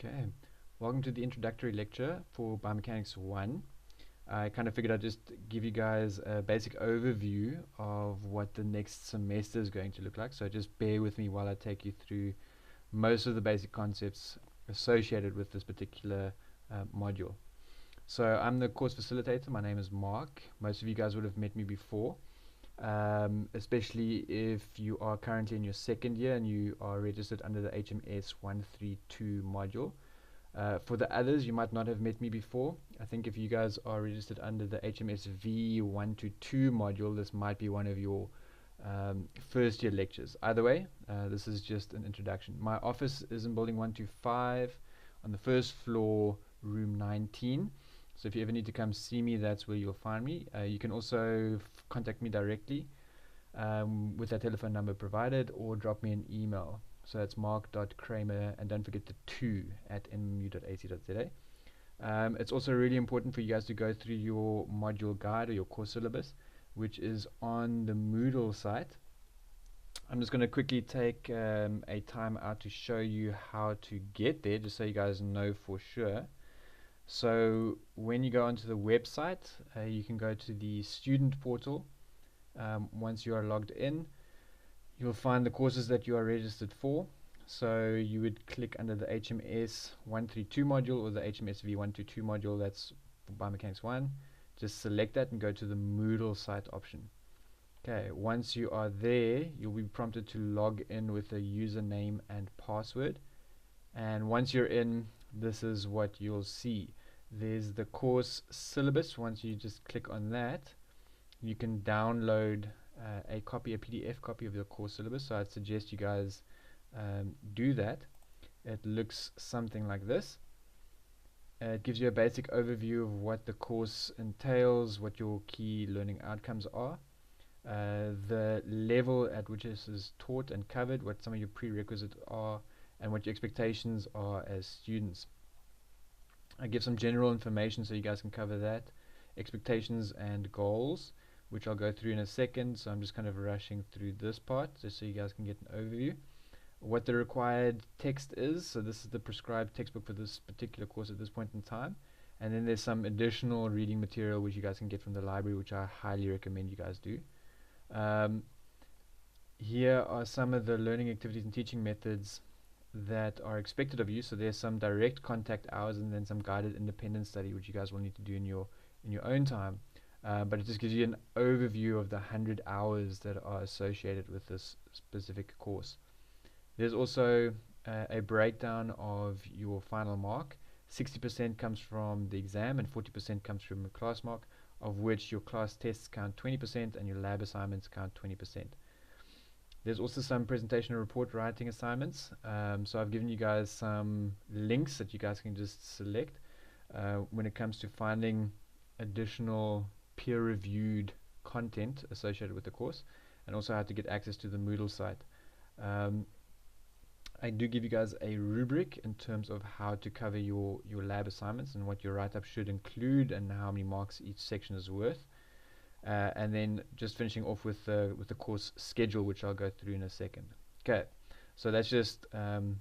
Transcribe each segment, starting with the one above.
Okay, welcome to the introductory lecture for Biomechanics 1. I kind of figured I'd just give you guys a basic overview of what the next semester is going to look like. So just bear with me while I take you through most of the basic concepts associated with this particular module. So I'm the course facilitator. My name is Mark. Most of you guys would have met me before, especially if you are currently in your second year and you are registered under the HMS 132 module. For the others, you might not have met me before. I think if you guys are registered under the HMS V122 module, this might be one of your first year lectures. Either way, this is just an introduction. My office is in building 125 on the first floor, room 19. So if you ever need to come see me, that's where you'll find me. You can also contact me directly with that telephone number provided, or drop me an email. So it's mark.kramer, and don't forget the 2 at nmu.ac.za. It's also really important for you guys to go through your module guide or your course syllabus, which is on the Moodle site. I'm just going to quickly take a time out to show you how to get there, just so you guys know for sure. So when you go onto the website, you can go to the student portal. Once you are logged in, you'll find the courses that you are registered for. So you would click under the HMS 132 module or the HMS V122 module, that's Biomechanics 1. Just select that and go to the Moodle site option. Okay, once you are there, you'll be prompted to log in with a username and password. And once you're in, this is what you'll see. There's the course syllabus. Once you just click on that, you can download a PDF copy of your course syllabus. So I'd suggest you guys do that. It looks something like this. It gives you a basic overview of what the course entails, what your key learning outcomes are, the level at which this is taught and covered, what some of your prerequisites are, and what your expectations are as students. I give some general information so you guys can cover that, expectations and goals, which I'll go through in a second. So I'm just kind of rushing through this part just so you guys can get an overview. What the required text is, so this is the prescribed textbook for this particular course at this point in time. And then there's some additional reading material which you guys can get from the library, which I highly recommend you guys do. Here are some of the learning activities and teaching methods that are expected of you. So there's some direct contact hours and then some guided independent study, which you guys will need to do in your own time. But it just gives you an overview of the 100 hours that are associated with this specific course. There's also a breakdown of your final mark. 60% comes from the exam and 40% comes from the class mark, of which your class tests count 20% and your lab assignments count 20%. There's also some presentation and report writing assignments. So I've given you guys some links that you guys can just select when it comes to finding additional peer-reviewed content associated with the course, and also how to get access to the Moodle site. I do give you guys a rubric in terms of how to cover your lab assignments and what your write-up should include and how many marks each section is worth. And then just finishing off with the course schedule, which I'll go through in a second. Okay, so that's just an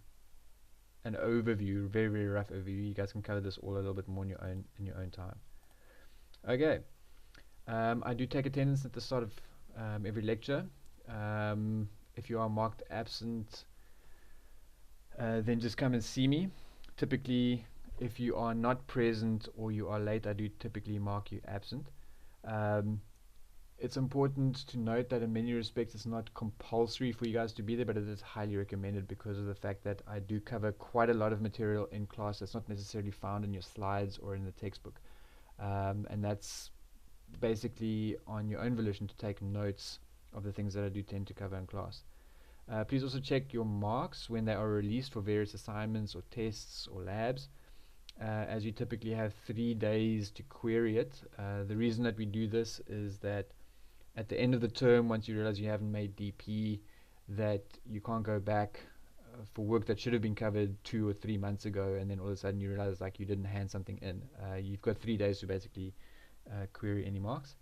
overview, very, very rough overview. You guys can cover this all a little bit more in your own time. Okay, I do take attendance at the start of every lecture. If you are marked absent, then just come and see me. Typically, if you are not present or you are late, I do typically mark you absent. It's important to note that in many respects it's not compulsory for you guys to be there, but it is highly recommended because of the fact that I do cover quite a lot of material in class that's not necessarily found in your slides or in the textbook. And that's basically on your own volition to take notes of the things that I do tend to cover in class. Please also check your marks when they are released for various assignments or tests or labs, as you typically have 3 days to query it. The reason that we do this is that at the end of the term, once you realize you haven't made DP, that you can't go back for work that should have been covered 2 or 3 months ago, and then all of a sudden you realize like you didn't hand something in. You've got 3 days to basically query any marks.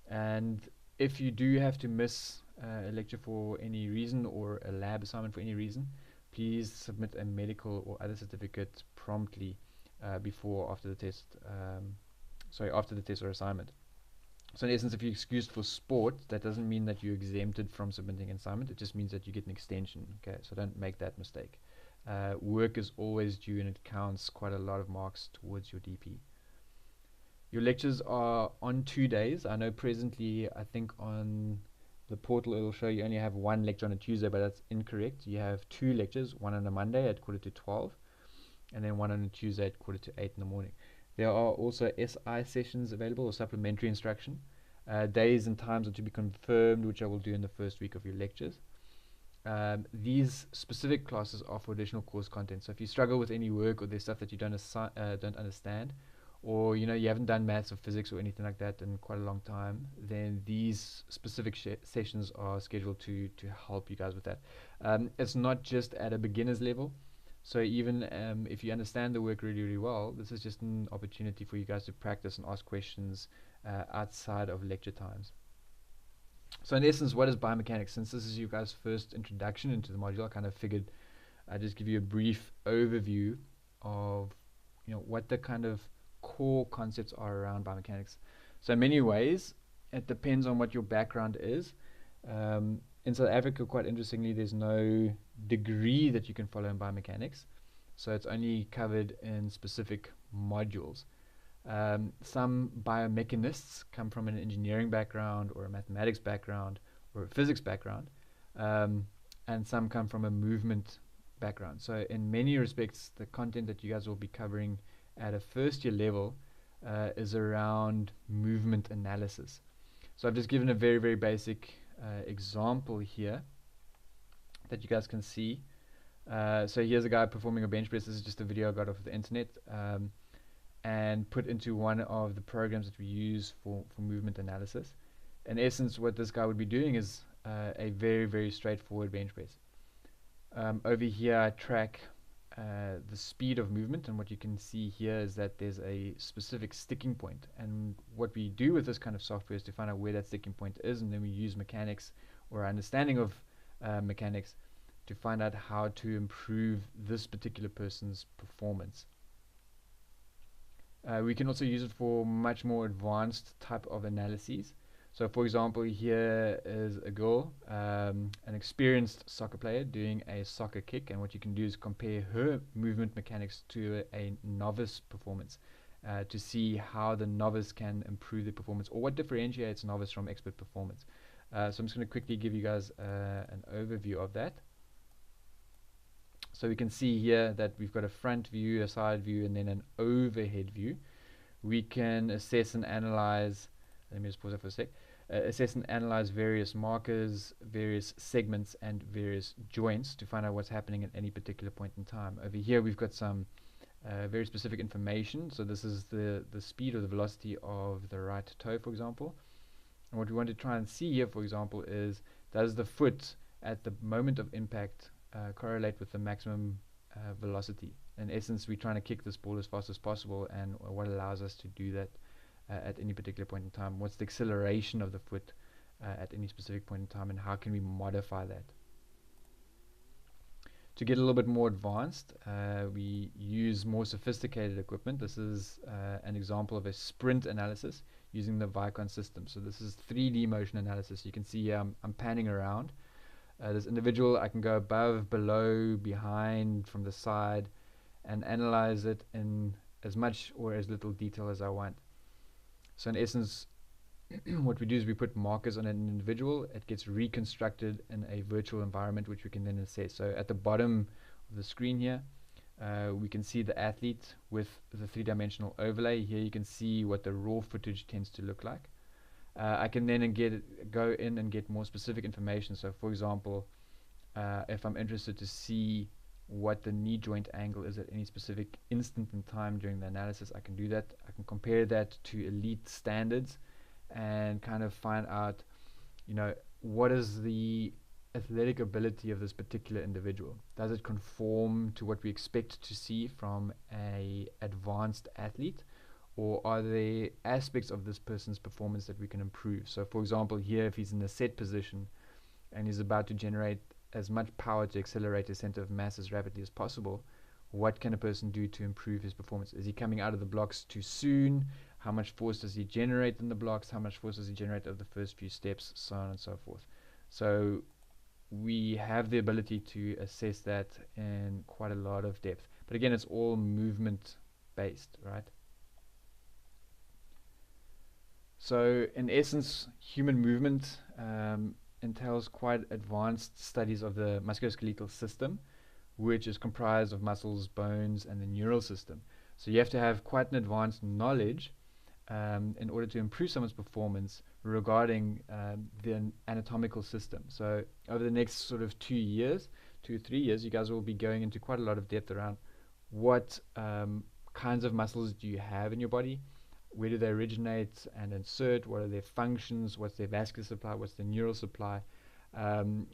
And if you do have to miss a lecture for any reason or a lab assignment for any reason, please submit a medical or other certificate promptly before or after the test. After the test or assignment. So in essence, if you're excused for sport, that doesn't mean that you're exempted from submitting an assignment. It just means that you get an extension. Okay, so don't make that mistake. Work is always due, and it counts quite a lot of marks towards your DP. Your lectures are on 2 days. I know presently, I think on the portal it'll show you only have one lecture on a Tuesday, but that's incorrect. You have 2 lectures, one on a Monday at 11:45, and then one on a Tuesday at 7:45 in the morning. There are also SI sessions available, or supplementary instruction. Days and times are to be confirmed, which I will do in the first week of your lectures. These specific classes are for additional course content. So if you struggle with any work, or there's stuff that you don't understand, or you haven't done maths or physics or anything like that in quite a long time, then these specific sessions are scheduled to help you guys with that. It's not just at a beginner's level. So even if you understand the work really, really well, this is just an opportunity for you guys to practice and ask questions outside of lecture times. So in essence, what is biomechanics? Since this is you guys' first introduction into the module, I kind of figured I'd just give you a brief overview of what the kind of core concepts are around biomechanics. So in many ways, it depends on what your background is. In South Africa, quite interestingly, there's no degree that you can follow in biomechanics, so it's only covered in specific modules. Some biomechanists come from an engineering background, or a mathematics background, or a physics background, and some come from a movement background. So in many respects, the content that you guys will be covering at a first year level is around movement analysis. So I've just given a very, very basic example here that you guys can see. So here's a guy performing a bench press. This is just a video I got off the internet and put into one of the programs that we use for movement analysis. In essence, what this guy would be doing is a very, very straightforward bench press. Over here I track the speed of movement, and what you can see here is that there's a specific sticking point, and what we do with this kind of software is to find out where that sticking point is, and then we use mechanics, or our understanding of mechanics, to find out how to improve this particular person's performance. We can also use it for much more advanced type of analyses. So for example, here is a girl, an experienced soccer player doing a soccer kick, and what you can do is compare her movement mechanics to a novice performance to see how the novice can improve the performance, or what differentiates novice from expert performance. So I'm just going to quickly give you guys an overview of that. So we can see here that we've got a front view, a side view, and then an overhead view. We can assess and analyze, let me just pause that for a sec, assess and analyze various markers, various segments, and various joints to find out what's happening at any particular point in time. Over here we've got some very specific information. So this is the speed or the velocity of the right toe, for example. And what we want to try and see here, for example, is does the foot at the moment of impact correlate with the maximum velocity. In essence, we're trying to kick this ball as fast as possible, and what allows us to do that at any particular point in time. What's the acceleration of the foot at any specific point in time, and how can we modify that? To get a little bit more advanced, we use more sophisticated equipment. This is an example of a sprint analysis using the Vicon system. So this is 3D motion analysis. You can see I'm panning around. This individual, I can go above, below, behind, from the side, and analyze it in as much or as little detail as I want. So in essence, what we do is we put markers on an individual. It gets reconstructed in a virtual environment, which we can then assess. So at the bottom of the screen here, we can see the athlete with the 3-dimensional overlay. Here you can see what the raw footage tends to look like. I can then go in and get more specific information. So for example, if I'm interested to see what the knee joint angle is at any specific instant in time during the analysis, I can do that. I can compare that to elite standards and kind of find out, what is the athletic ability of this particular individual. Does it conform to what we expect to see from a advanced athlete, or are there aspects of this person's performance that we can improve? So for example, here, if he's in a set position and he's about to generate as much power to accelerate his center of mass as rapidly as possible, what can a person do to improve his performance? Is he coming out of the blocks too soon? How much force does he generate in the blocks? How much force does he generate over the first few steps? So on and so forth. So we have the ability to assess that in quite a lot of depth. But again, it's all movement based, right? So in essence, human movement entails quite advanced studies of the musculoskeletal system, which is comprised of muscles, bones, and the neural system. So you have to have quite an advanced knowledge in order to improve someone's performance regarding the anatomical system. So over the next sort of 2 years, 2 or 3 years, you guys will be going into quite a lot of depth around what kinds of muscles do you have in your body, where do they originate and insert, what are their functions, what's their vascular supply, what's the neural supply,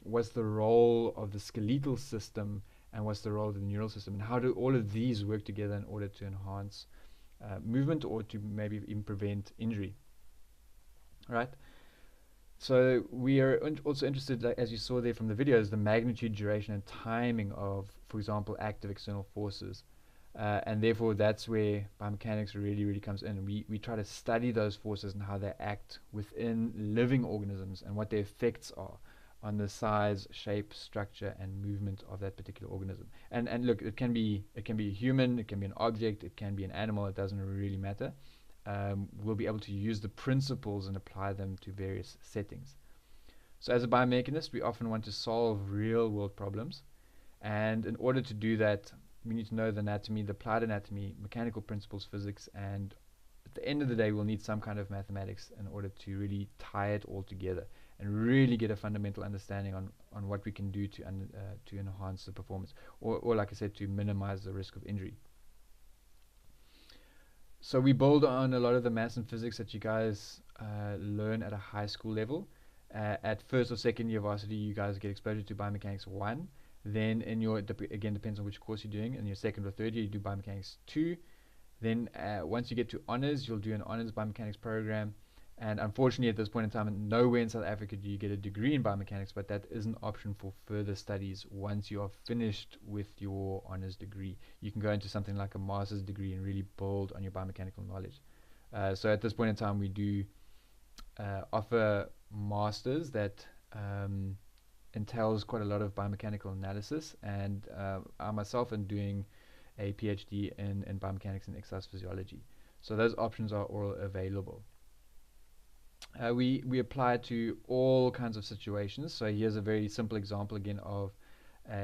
what's the role of the skeletal system, and what's the role of the neural system, and how do all of these work together in order to enhance movement or to maybe even prevent injury, right? So we are also interested, like, as you saw there from the videos, the magnitude, duration, and timing of, for example, active external forces. And therefore, that's where biomechanics really comes in. We try to study those forces and how they act within living organisms and what their effects are on the size, shape, structure, and movement of that particular organism. And look, it can be a human, it can be an object, it can be an animal. It doesn't really matter. We'll be able to use the principles and apply them to various settings. So as a biomechanist, we often want to solve real-world problems, and in order to do that, we need to know the anatomy, the applied anatomy, mechanical principles, physics, and at the end of the day, we'll need some kind of mathematics in order to really tie it all together and really get a fundamental understanding on what we can do to enhance the performance, or like I said, to minimize the risk of injury. So we build on a lot of the maths and physics that you guys learn at a high school level. At first or second year varsity, you guys get exposure to Biomechanics 1. Then in your, again, depends on which course you're doing, in your second or third year, you do Biomechanics 2. Then once you get to honors, you'll do an honors biomechanics program. And unfortunately, at this point in time, nowhere in South Africa do you get a degree in biomechanics, but that is an option for further studies once you are finished with your honors degree. You can go into something like a master's degree and really build on your biomechanical knowledge. So at this point in time, we do offer masters that entails quite a lot of biomechanical analysis, and I myself am doing a PhD in biomechanics and exercise physiology. So those options are all available. We apply to all kinds of situations. So here's a very simple example again of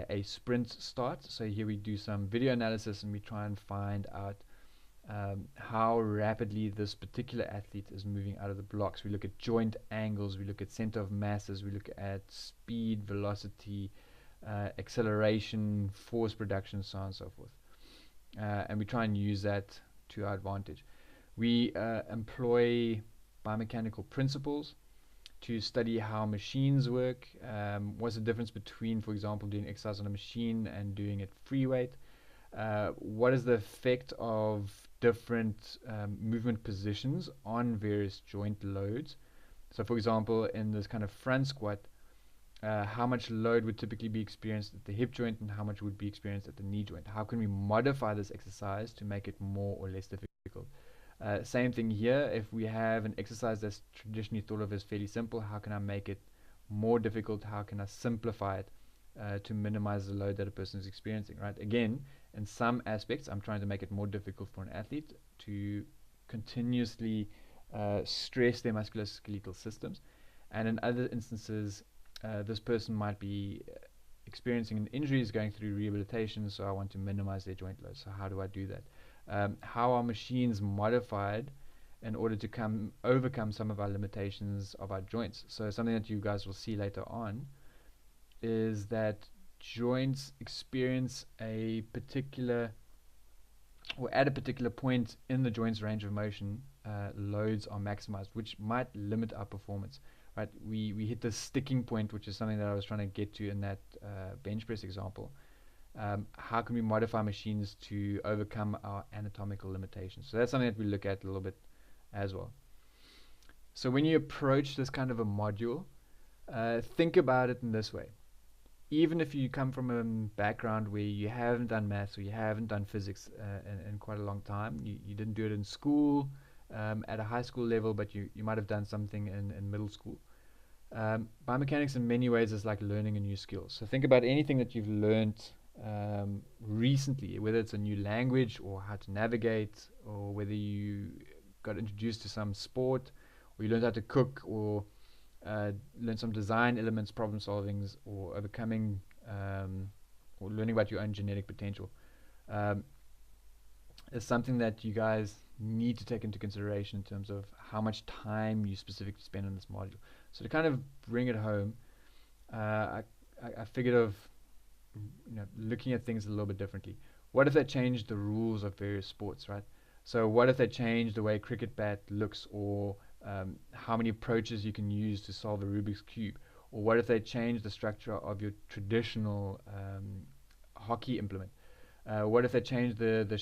a sprint start. So here we do some video analysis and we try and find out how rapidly this particular athlete is moving out of the blocks. We look at joint angles, we look at center of masses, we look at speed, velocity, acceleration, force production, so on and so forth. And we try and use that to our advantage. We employ biomechanical principles to study how machines work. What's the difference between, for example, doing exercise on a machine and doing it free weight? What is the effect of different movement positions on various joint loads? So for example, in this kind of front squat, how much load would typically be experienced at the hip joint and how much would be experienced at the knee joint? How can we modify this exercise to make it more or less difficult? Same thing here. If we have an exercise that's traditionally thought of as fairly simple, how can I make it more difficult? How can I simplify it to minimize the load that a person is experiencing, right? Again, in some aspects, I'm trying to make it more difficult for an athlete to continuously stress their musculoskeletal systems. And in other instances, this person might be experiencing an injury, is going through rehabilitation, so I want to minimize their joint load. So how do I do that? How are machines modified in order to overcome some of our limitations of our joints? So something that you guys will see later on is that joints experience a particular, or at a particular point in the joint's range of motion, loads are maximized, which might limit our performance. Right? We hit the sticking point, which is something that I was trying to get to in that bench press example. How can we modify machines to overcome our anatomical limitations? So that's something that we look at a little bit as well. So when you approach this kind of a module, think about it in this way. even if you come from a background where you haven't done maths or you haven't done physics in quite a long time, you didn't do it in school at a high school level, but you might have done something in middle school. Biomechanics in many ways is like learning a new skill. So think about anything that you've learned recently, whether it's a new language or how to navigate, or whether you got introduced to some sport, or you learned how to cook, or learn some design elements, problem solvings, or overcoming, or learning about your own genetic potential. Um, is something that you guys need to take into consideration in terms of how much time you specifically spend on this module. So to kind of bring it home, I figured of looking at things a little bit differently. What if they changed the rules of various sports, right? So what if they changed the way cricket bat looks, or how many approaches you can use to solve a Rubik's Cube? Or what if they change the structure of your traditional hockey implement? What if they change the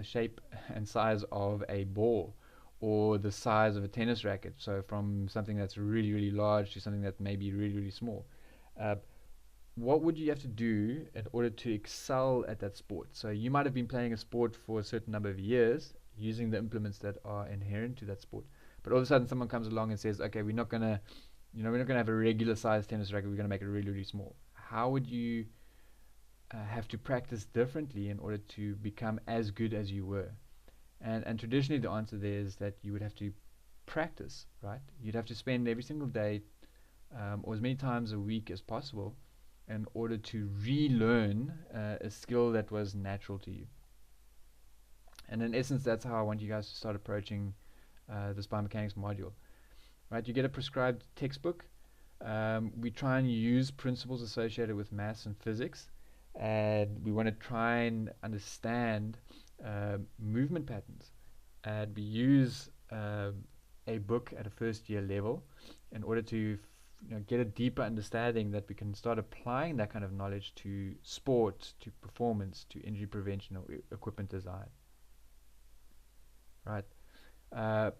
shape and size of a ball, or the size of a tennis racket? So from something that's really, really large to something that may be really, really small. Uh, what would you have to do in order to excel at that sport? So you might have been playing a sport for a certain number of years using the implements that are inherent to that sport. But all of a sudden someone comes along and says, okay, we're not gonna have a regular sized tennis racket, we're gonna make it really, really small. How would you have to practice differently in order to become as good as you were? And traditionally the answer there is that you would have to practice, right? You'd have to spend every single day or as many times a week as possible in order to relearn a skill that was natural to you. And in essence, that's how I want you guys to start approaching this biomechanics module. Right? You get a prescribed textbook. We try and use principles associated with maths and physics, and we want to try and understand movement patterns. And we use a book at a first year level in order to get a deeper understanding that we can start applying that kind of knowledge to sport, to performance, to injury prevention, or equipment design. Right.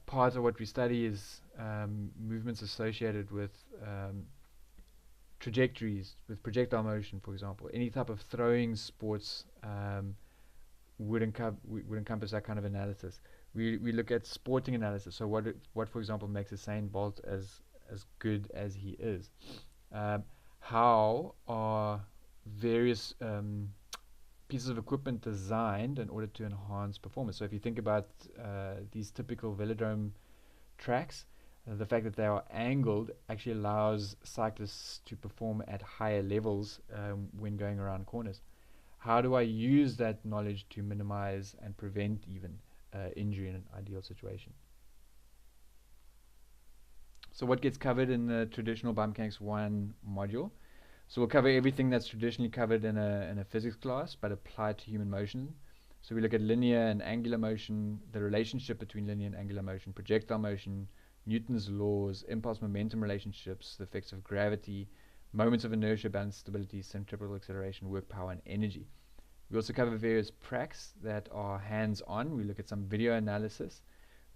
Part of what we study is movements associated with trajectories, with projectile motion, for example. Any type of throwing sports would encompass that kind of analysis. We look at sporting analysis. So what for example makes Usain Bolt as good as he is? How are various pieces of equipment designed in order to enhance performance? So if you think about these typical velodrome tracks, the fact that they are angled actually allows cyclists to perform at higher levels when going around corners. How do I use that knowledge to minimize and prevent even injury in an ideal situation? So what gets covered in the traditional Biomechanics 1 module? So we'll cover everything that's traditionally covered in a physics class, but applied to human motion. So we look at linear and angular motion, the relationship between linear and angular motion, projectile motion, Newton's laws, impulse momentum relationships, the effects of gravity, moments of inertia, balance, stability, centripetal acceleration, work, power, and energy. We also cover various pracs that are hands-on. We look at some video analysis.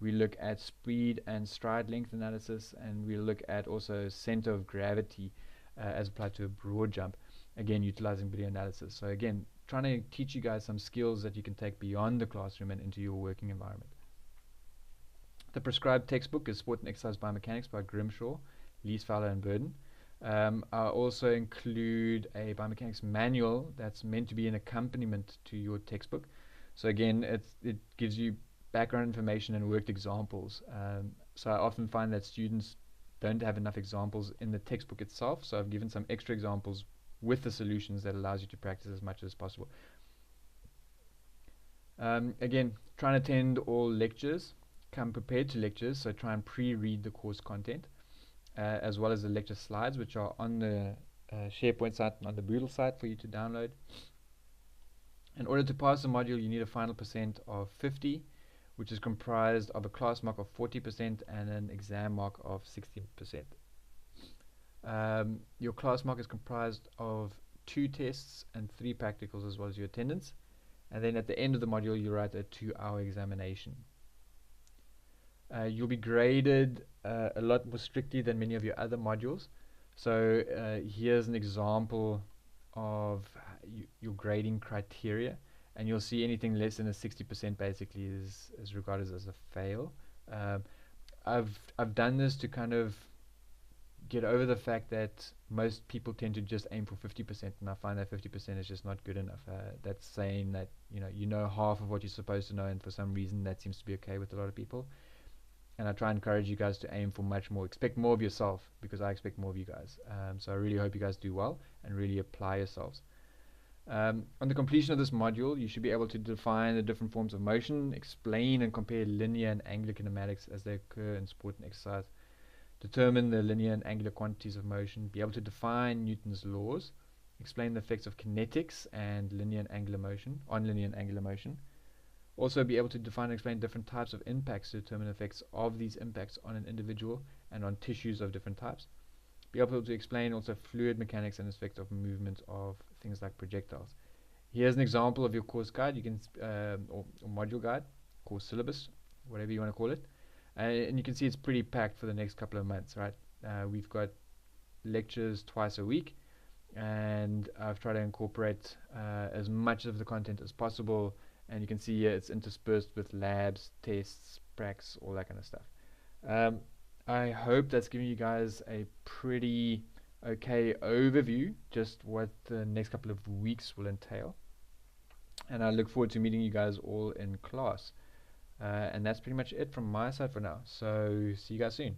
We look at speed and stride length analysis, and we look at also center of gravity as applied to a broad jump, again utilizing video analysis. So again, trying to teach you guys some skills that you can take beyond the classroom and into your working environment. The prescribed textbook is Sport and Exercise Biomechanics by Grimshaw, Lees, Fowler, and Burden. I also include a biomechanics manual that's meant to be an accompaniment to your textbook. So again, it gives you background information and worked examples. So I often find that students don't have enough examples in the textbook itself, so I've given some extra examples with the solutions that allows you to practice as much as possible. Again, try and attend all lectures, come prepared to lectures, so try and pre-read the course content, as well as the lecture slides, which are on the SharePoint site and on the Moodle site for you to download. In order to pass the module, you need a final percent of 50, which is comprised of a class mark of 40% and an exam mark of 60%. Your class mark is comprised of 2 tests and 3 practicals, as well as your attendance. And then at the end of the module, you write a 2-hour examination. You'll be graded a lot more strictly than many of your other modules. So here's an example of your grading criteria, and you'll see anything less than a 60% basically is regarded as a fail. Um, I've done this to kind of get over the fact that most people tend to just aim for 50%, and I find that 50% is just not good enough. That's saying that you know half of what you're supposed to know, and for some reason that seems to be okay with a lot of people. And I try and encourage you guys to aim for much more. Expect more of yourself, because I expect more of you guys. So I really hope you guys do well and really apply yourselves. On the completion of this module, you should be able to define the different forms of motion, explain and compare linear and angular kinematics as they occur in sport and exercise, determine the linear and angular quantities of motion, be able to define Newton's laws, explain the effects of kinetics and linear and angular motion on linear and angular motion. Also be able to define and explain different types of impacts to determine the effects of these impacts on an individual and on tissues of different types. Be able to explain also fluid mechanics and effects of movement of things like projectiles. Here's an example of your course guide. You can or module guide, course syllabus, whatever you want to call it. And you can see it's pretty packed for the next couple of months, right? We've got lectures twice a week, and I've tried to incorporate as much of the content as possible. And you can see here it's interspersed with labs, tests, pracs, all that kind of stuff. I hope that's giving you guys a pretty okay overview, just what the next couple of weeks will entail. And I look forward to meeting you guys all in class. And that's pretty much it from my side for now. So see you guys soon.